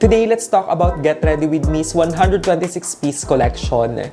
Today, let's talk about Get Ready With Me's 126-piece collection.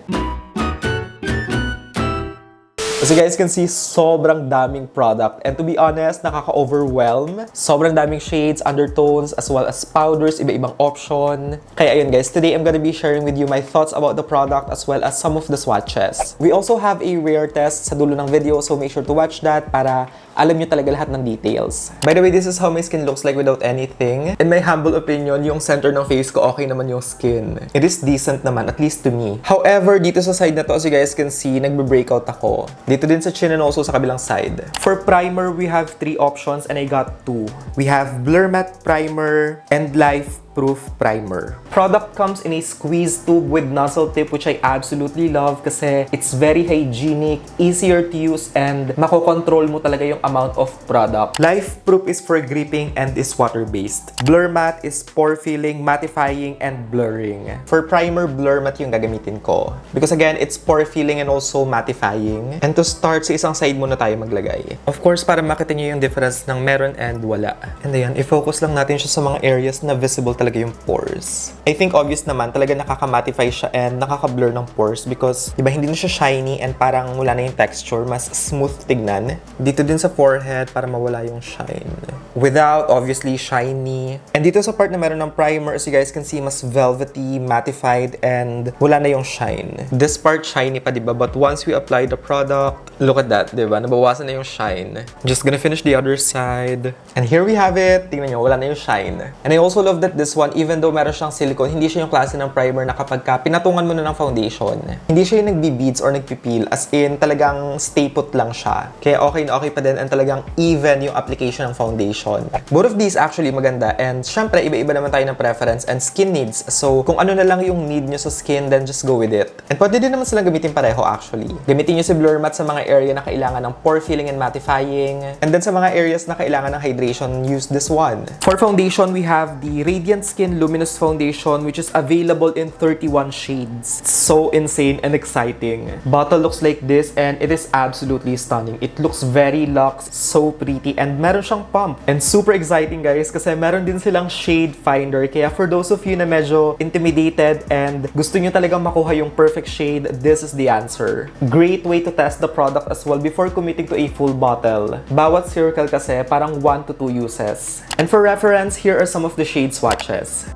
As you guys can see, sobrang daming product. And to be honest, nakaka-overwhelm. Sobrang daming shades, undertones, as well as powders, iba-ibang option. Kaya ayun guys, today I'm gonna be sharing with you my thoughts about the product as well as some of the swatches. We also have a wear test sa dulo ng video, so make sure to watch that para alam nyo talaga lahat ng details. By the way, this is how my skin looks like without anything. In my humble opinion, yung center ng face ko, okay naman yung skin. It is decent naman, at least to me. However, dito sa side na to, as you guys can see, nagbe-breakout ako. Dito din sa chin and also sa kabilang side. For primer, we have 3 options and I got 2. We have Blur Matte Primer and Life Proof Primer. Product comes in a squeeze tube with nozzle tip, which I absolutely love kasi it's very hygienic, easier to use, and makokontrol mo talaga yung amount of product. Life Proof is for gripping and is water-based. Blur Matte is pore filling, mattifying, and blurring. For primer, Blur Matte yung gagamitin ko. Because again, it's pore filling and also mattifying. And to start, sa isang side muna tayo maglagay. Of course, para makita nyo yung difference ng meron and wala. And ayan, i-focus lang natin siya sa mga areas na visible talaga yung pores. I think obvious naman, talaga nakaka-mattify siya and nakaka-blur ng pores because, diba, hindi na siya shiny and parang wala na yung texture, mas smooth tignan. Dito din sa forehead para mawala yung shine. Without, obviously, shiny. And dito sa part na meron ng primer, as you guys can see, mas velvety, mattified, and wala na yung shine. This part, shiny pa, diba? But once we apply the product, look at that, diba? Nabawasan na yung shine. Just gonna finish the other side. And here we have it. Tingnan nyo, wala na yung shine. And I also love that this one, even though meron siyang silicone, hindi siya yung klase ng primer na kapag ka pinatungan mo na ng foundation, hindi siya yung nagbi-beads or nagpipil. As in, talagang stay put lang siya. Kaya okay na okay pa din and talagang even yung application ng foundation. Both of these actually maganda and syempre, iba-iba naman tayo ng preference and skin needs. So, kung ano na lang yung need nyo sa skin, then just go with it. And pwede din naman silang gamitin pareho actually. Gamitin nyo si Blur Matte sa mga area na kailangan ng pore filling and mattifying. And then sa mga areas na kailangan ng hydration, use this one. For foundation, we have the Radiant Skin Luminous Foundation, which is available in 31 shades. So insane and exciting. Bottle looks like this and it is absolutely stunning. It looks very luxe, so pretty, and meron siyang pump. And super exciting guys kasi meron din silang shade finder. Kaya for those of you na medyo intimidated and gusto nyo talagang makuha yung perfect shade, this is the answer. Great way to test the product as well before committing to a full bottle. Bawat circle kasi parang 1 to 2 uses. And for reference, here are some of the shade swatches.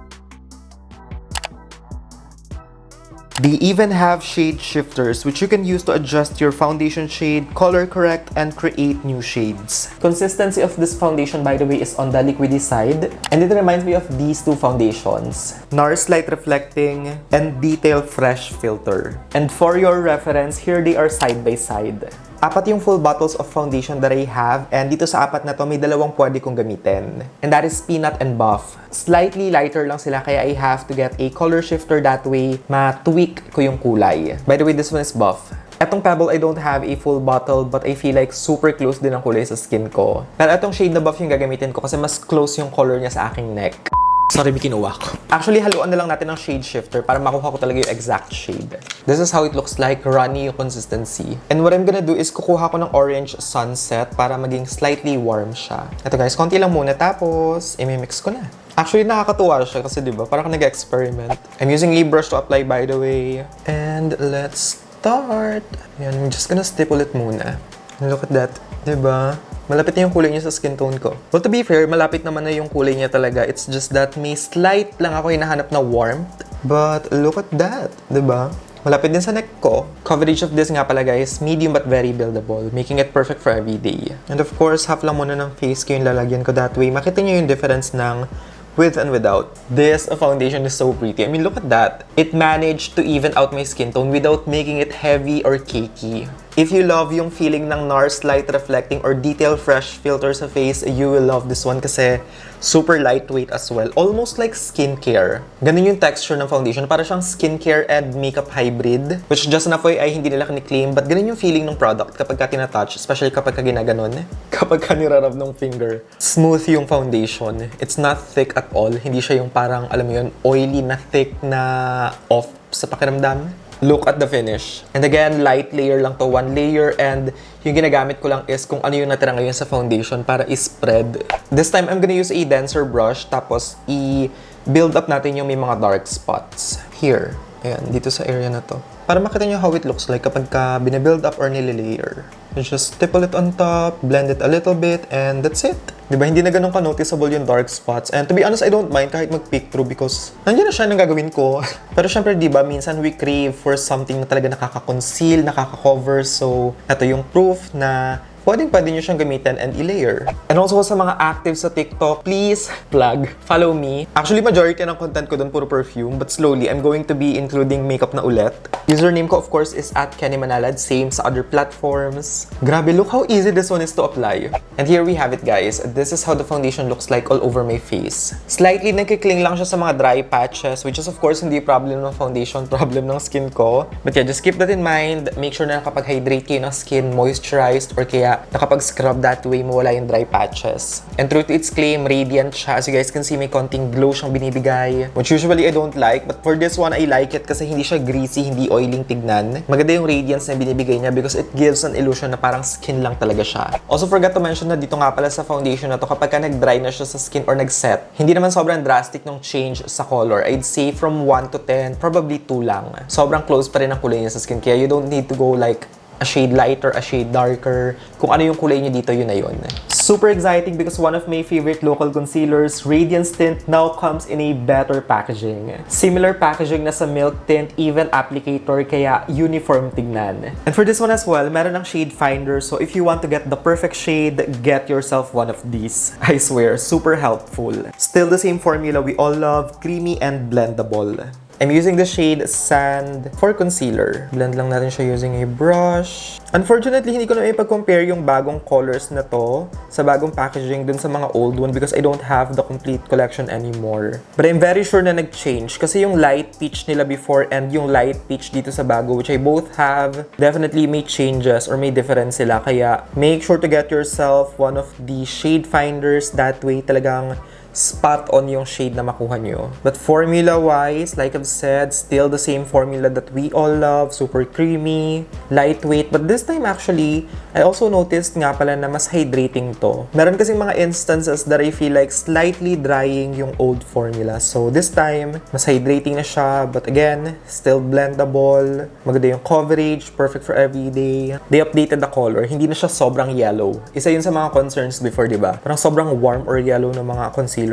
They even have shade shifters, which you can use to adjust your foundation shade, color correct, and create new shades. Consistency of this foundation, by the way, is on the liquidy side, and it reminds me of these two foundations. NARS Light Reflecting and Detail Fresh Filter. And for your reference, here they are side by side. 4 yung full bottles of foundation that I have, and dito sa 4 na to, may 2 pwede kong gamitin. And that is Peanut and Buff. Slightly lighter lang sila, kaya I have to get a color shifter that way, ma-tweak ko yung kulay. By the way, this one is Buff. Etong Pebble, I don't have a full bottle, but I feel like super close din ang kulay sa skin ko. Pero etong shade na Buff yung gagamitin ko kasi mas close yung color niya sa aking neck. Sorry, may kinuha ko. Actually, haluan na lang natin ng shade shifter para makuha ko talaga yung exact shade. This is how it looks like, runny yung consistency. And what I'm gonna do is kukuha ko ng Orange Sunset para maging slightly warm siya. Ito guys, konti lang muna tapos i-mix ko na. Actually, nakakatuwa siya kasi diba, parang nag-experiment. I'm using lip brush to apply, by the way. And let's start. Ayan, I'm just gonna stipple it muna. And look at that, diba? Malapit na yung kulay niya sa skin tone ko. Well, to be fair, malapit naman na yung kulay niya talaga. It's just that may slight lang ako hinahanap na warmth. But look at that, diba? Malapit din sa neck ko. Coverage of this nga pala guys, medium but very buildable, making it perfect for every day. And of course, half lang muna ng face ko yung lalagyan ko that way. Makita niyo yung difference ng with and without. This foundation is so pretty. I mean, look at that. It managed to even out my skin tone without making it heavy or cakey. If you love yung feeling ng NARS Light Reflecting or Detail Fresh Filter sa face, you will love this one kasi super lightweight as well. Almost like skincare. Ganun yung texture ng foundation. Para siyang skincare and makeup hybrid. Which just enough ay hindi nila kini-claim. But ganun yung feeling ng product kapag ka tinatouch. Especially kapag ka ginaganon. Kapag ka nirarab ng finger. Smooth yung foundation. It's not thick at all. Hindi siya yung parang, alam mo yun, oily na thick na off sa pakiramdam. Look at the finish. And again, light layer lang to, 1 layer, and yung ginagamit ko lang is kung ano yung natira ngayon sa foundation para i-spread. This time, I'm gonna use a denser brush, tapos build up natin yung may mga dark spots. Here. Ayan, dito sa area na to. Para makita nyo how it looks like kapag ka binabuild up or nililayer. You just stipple it on top, blend it a little bit, and that's it. Diba, hindi na ganun ka-noticeable yung dark spots. And to be honest, I don't mind kahit mag-peek through because nandiyan na siya nang gagawin ko. Pero syempre, diba, minsan we crave for something na talaga nakaka-conceal, nakaka-cover. So, ito yung proof na pwede nyo siyang gamitin and i-layer. And also sa mga active sa TikTok, please plug, follow me. Actually, majority ng content ko doon puro perfume, but slowly, I'm going to be including makeup na ulit. Username ko, of course, is @Manalad, same sa other platforms. Grabe, look how easy this one is to apply. And here we have it, guys. This is how the foundation looks like all over my face. Slightly nagkikling lang siya sa mga dry patches, which is of course hindi problem ng foundation, problem ng skin ko. But yeah, just keep that in mind. Make sure na nakapag-hydrate kayo ng skin, moisturized, or kaya nakapag-scrub that way, mawala yung dry patches. And true to its claim, radiant siya. As you guys can see, may konting glow siyang binibigay. Which usually I don't like, but for this one, I like it kasi hindi siya greasy, hindi oiling tignan. Maganda yung radiance na binibigay niya because it gives an illusion na parang skin lang talaga siya. Also, forgot to mention na dito nga pala sa foundation na to, kapag ka nag-dry na siya sa skin or nag-set, hindi naman sobrang drastic ng change sa color. I'd say from 1 to 10, probably 2 lang. Sobrang close pa rin ang kulay niya sa skin, kaya you don't need to go like a shade lighter, a shade darker. Kung ano yung kulay niya dito, yun na yun. Super exciting because one of my favorite local concealers, Radiance Tint, now comes in a better packaging. Similar packaging na sa Milk Tint, even applicator, kaya uniform tignan. And for this one as well, meron ng shade finder, so if you want to get the perfect shade, get yourself one of these. I swear, super helpful. Still the same formula we all love, creamy and blendable. I'm using the shade Sand for concealer. Blend lang natin siya using a brush. Unfortunately, hindi ko na ipag-compare yung bagong colors na to sa bagong packaging dun sa mga old one because I don't have the complete collection anymore. But I'm very sure na nag-change kasi yung light peach nila before and yung light peach dito sa bago, which I both have, definitely may changes or may difference sila. Kaya make sure to get yourself one of the shade finders. That way talagang spot on yung shade na makuha nyo. But formula-wise, like I've said, still the same formula that we all love. Super creamy, lightweight. But this time actually, I also noticed nga pala na mas hydrating to. Meron kasing mga instances that I feel like slightly drying yung old formula. So this time, mas hydrating na siya. But again, still blendable. Maganda yung coverage, perfect for everyday. They updated the color. Hindi na siya sobrang yellow. Isa yun sa mga concerns before, diba? Parang sobrang warm or yellow ng mga concealer.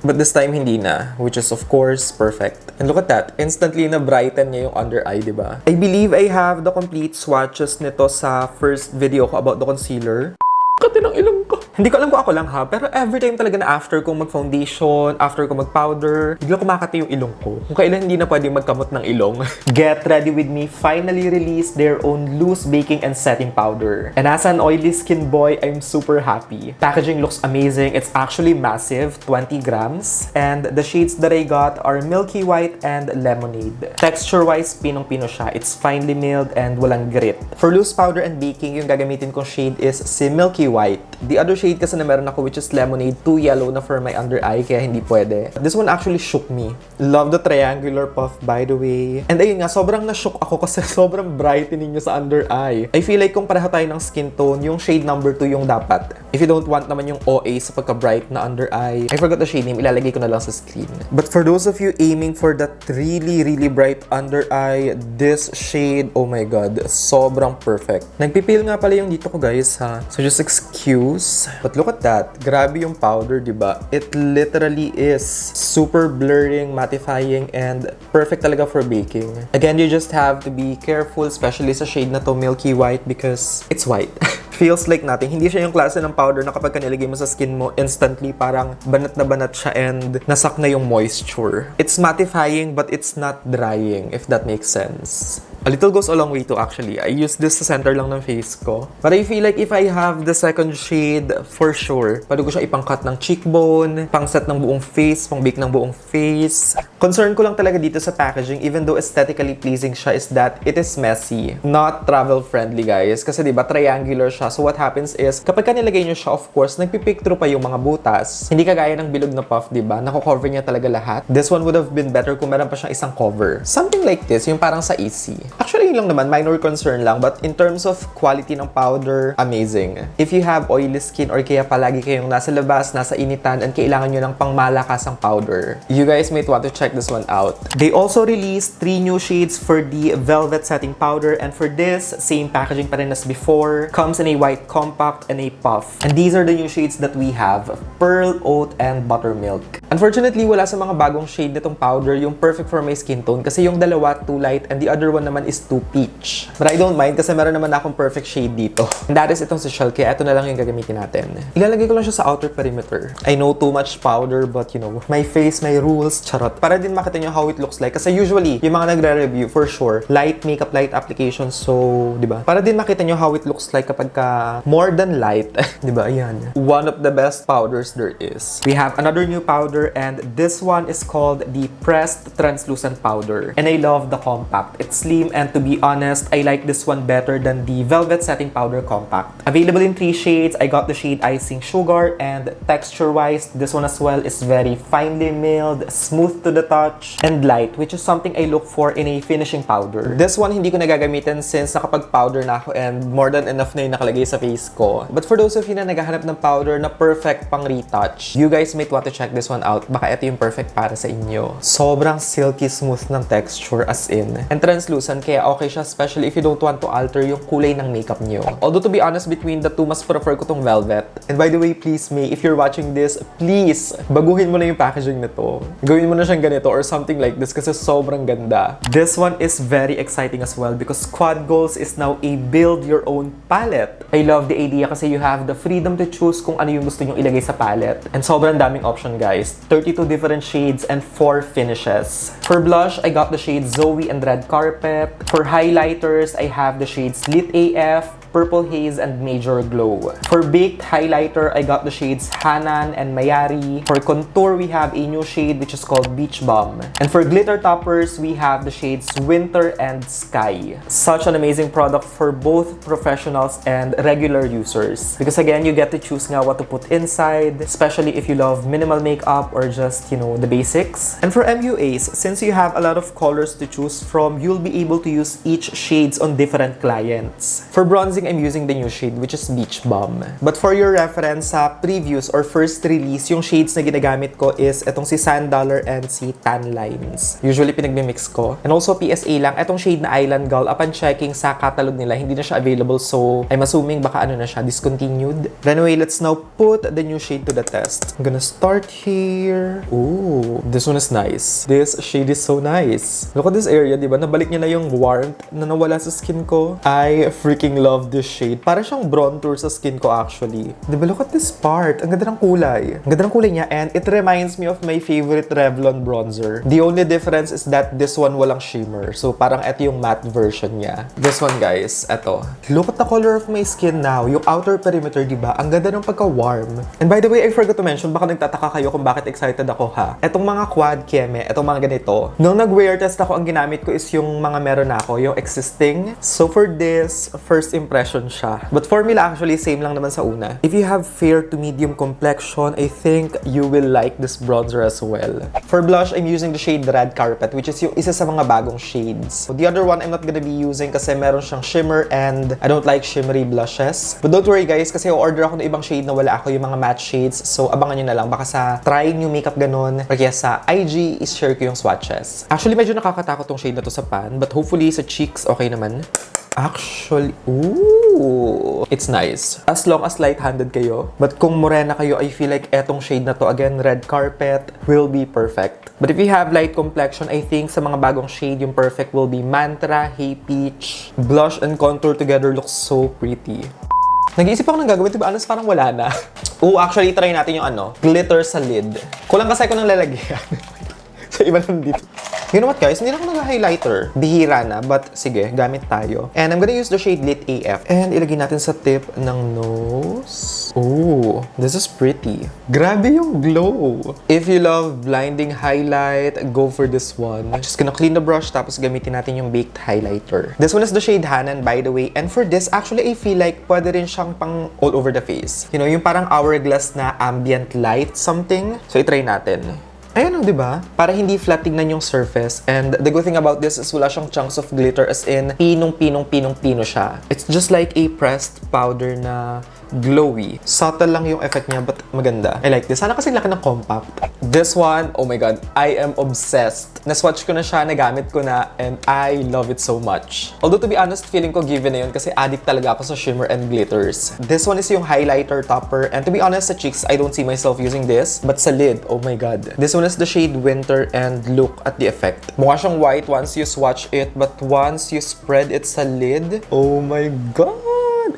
But this time, hindi na. Which is, of course, perfect. And look at that. Instantly na-brighten niya yung under eye, diba? I believe I have the complete swatches nito sa first video ko about the concealer. Kati ng ilong ko. Hindi ko alam kung ako lang ha, pero every time talaga na after kong mag-foundation, after kong mag-powder, bigla kumakati yung ilong ko. Kung kailan hindi na pwedeng magkamot ng ilong. Get ready with me finally released their own loose baking and setting powder. And as an oily skin boy, I'm super happy. Packaging looks amazing. It's actually massive, 20 grams. And the shades that I got are Milky White and Lemonade. Texture-wise, pinong-pino siya. It's finely milled and walang grit. For loose powder and baking, yung gagamitin kong shade is si Milky White. The other shade kasi na meron ako, which is Lemonade, too yellow na for my under eye, kaya hindi pwede. This one actually shook me. Love the triangular puff, by the way. And ayun nga, sobrang na-shook ako kasi sobrang brightening niya sa under eye. I feel like kung pareho tayo ng skin tone, yung shade number 2 yung dapat. If you don't want naman yung OA sa pagka-bright na under eye, I forgot the shade name, ilalagay ko na lang sa screen. But for those of you aiming for that really, really bright under eye, this shade, oh my god, sobrang perfect. Nagpipil nga pala yung dito ko, guys, ha. So just excuse. But look at that. Grabe yung powder, diba? It literally is super blurring, mattifying, and perfect talaga for baking. Again, you just have to be careful, especially sa shade na to, Milky White, because it's white. Feels like natin. Hindi siya yung klase ng powder na kapag nilagay mo sa skin mo, instantly parang banat na banat siya and nasak na yung moisture. It's mattifying but it's not drying, if that makes sense. A little goes a long way too, actually. I use this sa center lang ng face ko. But I feel like if I have the second shade, for sure, pwede ko siya ipang-cut ng cheekbone, pang-set ng buong face, pang-bake ng buong face. Concern ko lang talaga dito sa packaging, even though aesthetically pleasing siya, is that it is messy. Not travel-friendly, guys. Kasi diba, triangular siya. So what happens is, kapag ka nilagay nyo siya, of course, nagpipick through pa yung mga butas. Hindi kagaya ng bilog na puff, diba? Nako-cover niya talaga lahat. This one would have been better kung meron pa siyang isang cover. Something like this, yung parang sa Easy. Actually, yun lang naman, minor concern lang. But in terms of quality ng powder, amazing. If you have oily skin or kaya palagi kayong nasa labas, nasa initan, and kailangan nyo ng pangmalakasang powder, you guys might want to check this one out. They also released 3 new shades for the Velvet Setting Powder, and for this, same packaging pa rin as before. Comes in a white compact and a puff. And these are the new shades that we have, Pearl, Oat, and Buttermilk. Unfortunately, wala sa mga bagong shade nitong powder yung perfect for my skin tone kasi yung dalawa, too light, and the other one naman is too peach. But I don't mind kasi meron naman akong perfect shade dito. And that is itong si Shell, kaya ito na lang yung gagamitin natin. Ilalagay ko lang siya sa outer perimeter. I know too much powder, but you know, my face, my rules, charot. Para din makita nyo how it looks like. Kasi usually, yung mga nagre-review, for sure, light makeup, light application. So, di ba? Para din makita nyo how it looks like kapag ka more than light. Di ba? Ayan. One of the best powders there is. We have another new powder, and this one is called the Pressed Translucent Powder. And I love the compact. It's slim, and to be honest, I like this one better than the Velvet Setting Powder Compact. Available in 3 shades. I got the shade Icing Sugar, and texture-wise, this one as well is very finely milled, smooth to the touch, and light, which is something I look for in a finishing powder. This one, hindi ko nagagamitin since nakapag-powder na ako and more than enough na yung nakalagay sa face ko. But for those of you na naghahanap ng powder na perfect pang retouch, you guys might want to check this one out. Baka ito yung perfect para sa inyo. Sobrang silky smooth ng texture as in. And translucent, kaya okay siya, especially if you don't want to alter yung kulay ng makeup nyo. Although to be honest, between the two, mas prefer ko tong Velvet. And by the way, please, May, if you're watching this, please, baguhin mo na yung packaging nito. Gawin mo na siyang ganito or something like this kasi sobrang ganda. This one is very exciting as well because Quad Goals is now a build-your-own palette. I love the idea kasi you have the freedom to choose kung ano yung gusto nyong ilagay sa palette. And sobrang daming option, guys. 32 different shades and 4 finishes. For blush, I got the shades Zoe and Red Carpet. For highlighters, I have the shades Lit AF, Purple Haze, and Major Glow. For baked highlighter, I got the shades Hanan and Mayari. For contour, we have a new shade which is called Beach Bum. And for glitter toppers, we have the shades Winter and Sky. Such an amazing product for both professionals and regular users. Because again, you get to choose nga what to put inside, especially if you love minimal makeup or just, you know, the basics. And for MUAs, since you have a lot of colors to choose from, you'll be able to use each shades on different clients. For bronzing, I'm using the new shade which is Beach Bum. But for your reference, sa previews or first release, yung shades na ginagamit ko is etong si Sand Dollar and si Tan Lines. Usually pinagmimix ko. And also PSA lang, etong shade na Island Gull, upon checking sa catalog nila, hindi na siya available, so I'm assuming baka ano na siya, discontinued. But anyway, let's now put the new shade to the test. I'm gonna start here. Ooh, this one is nice. This shade is so nice. Look at this area, diba? Nabalik niya na yung warmth na nawala sa skin ko. I freaking love this shade. Para siyang bronzer sa skin ko actually. Diba, look at this part. Ang ganda ng kulay. Ang ganda ng kulay niya, and it reminds me of my favorite Revlon bronzer. The only difference is that this one walang shimmer. So parang ito yung matte version niya. This one, guys, ito. Look at the color of my skin now. Yung outer perimeter, diba? Ang ganda ng pagka-warm. And by the way, I forgot to mention, baka nagtataka kayo kung bakit excited ako, ha? Etong mga quad keme, etong mga ganito. Nung nag-wear test ako, ang ginamit ko is yung mga meron na ako, yung existing. So for this, first impression siya. But formula actually same lang naman sa una. If you have fair to medium complexion, I think you will like this bronzer as well. For blush, I'm using the shade Red Carpet, which is yung isa sa mga bagong shades. So the other one I'm not gonna be using kasi meron siyang shimmer and I don't like shimmery blushes. But don't worry, guys, kasi order ako ng ibang shade na wala ako, yung mga matte shades. So abangan nyo na lang. Baka sa try new makeup ganon, or kaya sa IG is share ko yung swatches. Actually, medyo nakakatakot tong shade na to sa pan, but hopefully sa cheeks okay naman. Actually, ooh, it's nice. As long as light-handed kayo. But kung morena kayo, I feel like etong shade na to, again, Red Carpet, will be perfect. But if you have light complexion, I think sa mga bagong shade, yung perfect will be Mantra, Hey Peach. Blush and contour together looks so pretty. Nag-iisip ako ng gagawin, diba? Honest, parang wala na. Oh, actually, try natin yung ano, glitter sa lid. Kulang kasi ako ng lalagyan. So, iba lang dito. You know what, guys? Hindi na ako nag-highlighter. Bihira na, but sige, gamit tayo. And I'm gonna use the shade Lit AF. And ilagay natin sa tip ng nose. Oh, this is pretty. Grabe yung glow. If you love blinding highlight, go for this one. Just gonna clean the brush tapos gamitin natin yung baked highlighter. This one is the shade Hanan, by the way. And for this, actually, I feel like pwede rin siyang pang all over the face. You know, yung parang hourglass na ambient light something. So, itry natin. Ayan o, diba? Para hindi flat tignan yung surface. And the good thing about this is wala siyang chunks of glitter, as in pinong-pinong-pinong-pino siya. It's just like a pressed powder na glowy. Subtle lang yung effect niya, but maganda. I like this. Sana kasi laki ng compact. This one, oh my god, I am obsessed. Na-swatch ko na siya, nagamit ko na, and I love it so much. Although to be honest, feeling ko given na yun kasi addict talaga ako sa shimmer and glitters. This one is yung highlighter topper, and to be honest, sa cheeks, I don't see myself using this, but sa lid, oh my god. This one is the shade Winter, and look at the effect. Mukha siyang white once you swatch it, but once you spread it sa lid, oh my god!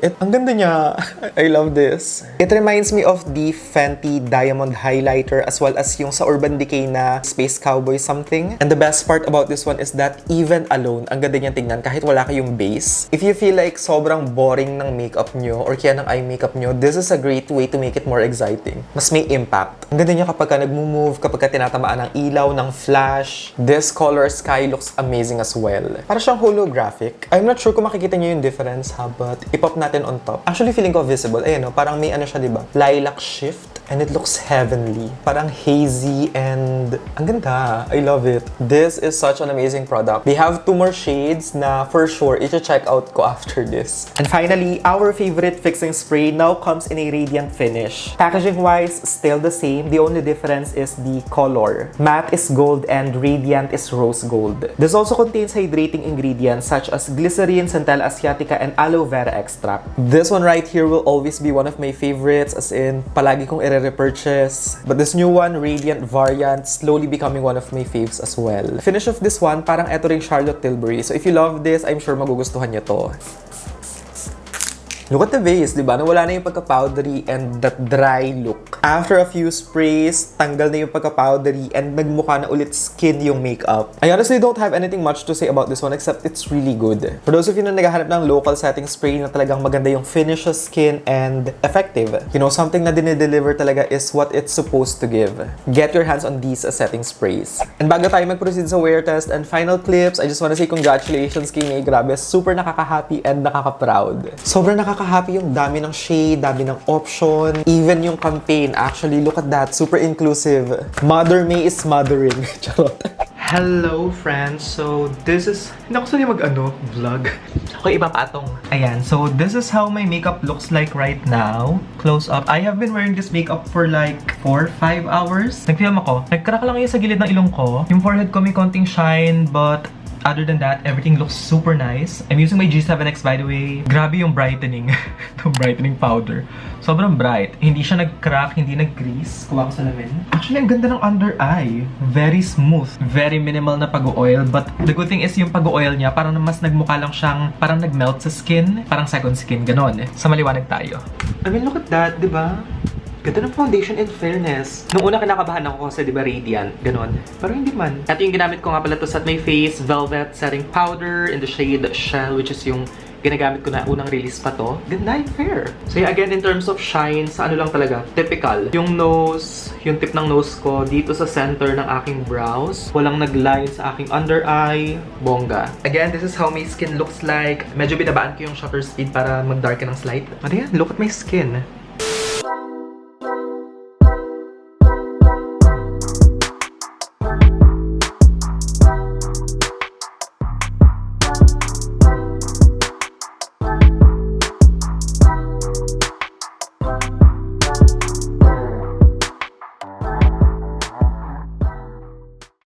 Ang ganda niya. I love this. It reminds me of the Fenty Diamond Highlighter as well as yung sa Urban Decay na Space Cowboy something. And the best part about this one is that even alone, ang ganda niyang tingnan kahit wala kayong base. If you feel like sobrang boring ng makeup nyo or kaya ng eye makeup nyo, this is a great way to make it more exciting. Mas may impact. Ang ganda niya kapag ka nagmo-move, kapag ka tinatamaan ng ilaw, ng flash. This color sky looks amazing as well. Para siyang holographic. I'm not sure kung makikita niyo yung difference ha, but ipop natin on top. Actually, feeling ko visible. Ayan, no? Parang may ano siya, diba? Lilac shift. And it looks heavenly. Parang hazy and ang ganda. I love it. This is such an amazing product. They have 2 more shades na for sure i-check out ko after this. And finally, our favorite fixing spray now comes in a radiant finish. Packaging-wise, still the same. The only difference is the color. Matte is gold and radiant is rose gold. This also contains hydrating ingredients such as glycerin, centella asiatica, and aloe vera extract. This one right here will always be one of my favorites, as in palagi kong repurchase. But this new one, Radiant variant, slowly becoming one of my faves as well. Finish of this one, parang eto ring Charlotte Tilbury. So if you love this, I'm sure magugustuhan nyo to. Look at the base, di ba? Nawala na yung pagka-powdery and that dry look. After a few sprays, tanggal na yung pagka-powdery and nagmukha na ulit skin yung makeup. I honestly don't have anything much to say about this one except it's really good. For those of you na naghahanap ng local setting spray na talagang maganda yung finish sa skin and effective, you know, something na dinideliver talaga is what it's supposed to give. Get your hands on these setting sprays. And bago tayo mag-proceed sa wear test and final clips, I just wanna say congratulations kay May. Grabe, super nakaka-happy and nakaka-proud. Sobrang nakaka-happy yung dami ng shade, dami ng option, even yung campaign. Actually, look at that. Super inclusive. Mother May is mothering. Charot. Hello, friends. So, this is... Hindi ako sali vlog. Okay, iba pa atong. Ayan. So, this is how my makeup looks like right now. Close up. I have been wearing this makeup for like 4-5 hours. Nag-film ako. Nag-crack lang yung sa gilid ng ilong ko. Yung forehead ko may konting shine, but... Other than that, everything looks super nice. I'm using my G7X, by the way. Grabe yung brightening. Yung brightening powder. Sobrang bright. Hindi siya nag-crack, hindi nag-crease. Kuha ko sa lamin. Actually, ang ganda ng under eye. Very smooth. Very minimal na pag-oil. But the good thing is yung pag-oil niya, parang mas nagmukha lang siyang parang nag-melt sa skin. Parang second skin, ganon. Sa maliwanag tayo. I mean, look at that, di ba? Ganda ng foundation, in fairness. Nung una kinakabahan ako kasi, di ba, radiant, ganon. Pero hindi man. At yung ginamit ko nga pala to sa my face, Velvet Setting Powder in the shade Shell, which is yung ginagamit ko na unang release pa to. Ganda, in fair. So yeah, again, in terms of shine, sa ano lang talaga, typical. Yung nose, yung tip ng nose ko, dito sa center ng aking brows. Walang nag-line sa aking under eye. Bongga. Again, this is how my skin looks like. Medyo binabaan ko yung shutter speed para mag-darken ng slight. Ano yan? Look at my skin.